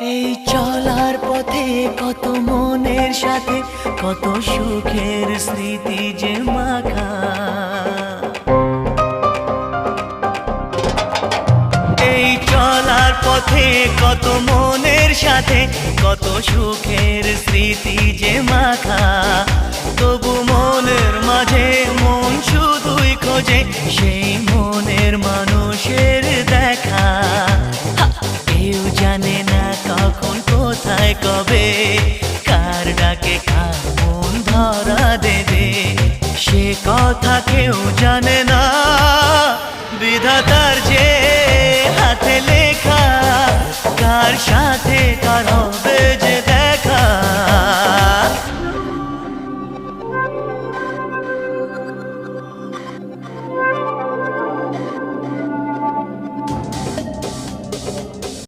এই চলার পথে কত মনের সাথে কত সুখের স্মৃতি যে মাখা। এই চলার পথে কত মনের সাথে কত সুখের স্মৃতি যে মাখা। তবু মনের মাঝে মন শুধুই খোঁজে সেই মনের মানুষের দেখা। কেউ জানে না কখন কোথায় কবে কার ডাকে কার মন ধরা দেবে, সে কথা কেউ জানে না। বিধাতার যে হাতে লেখা কার সাথে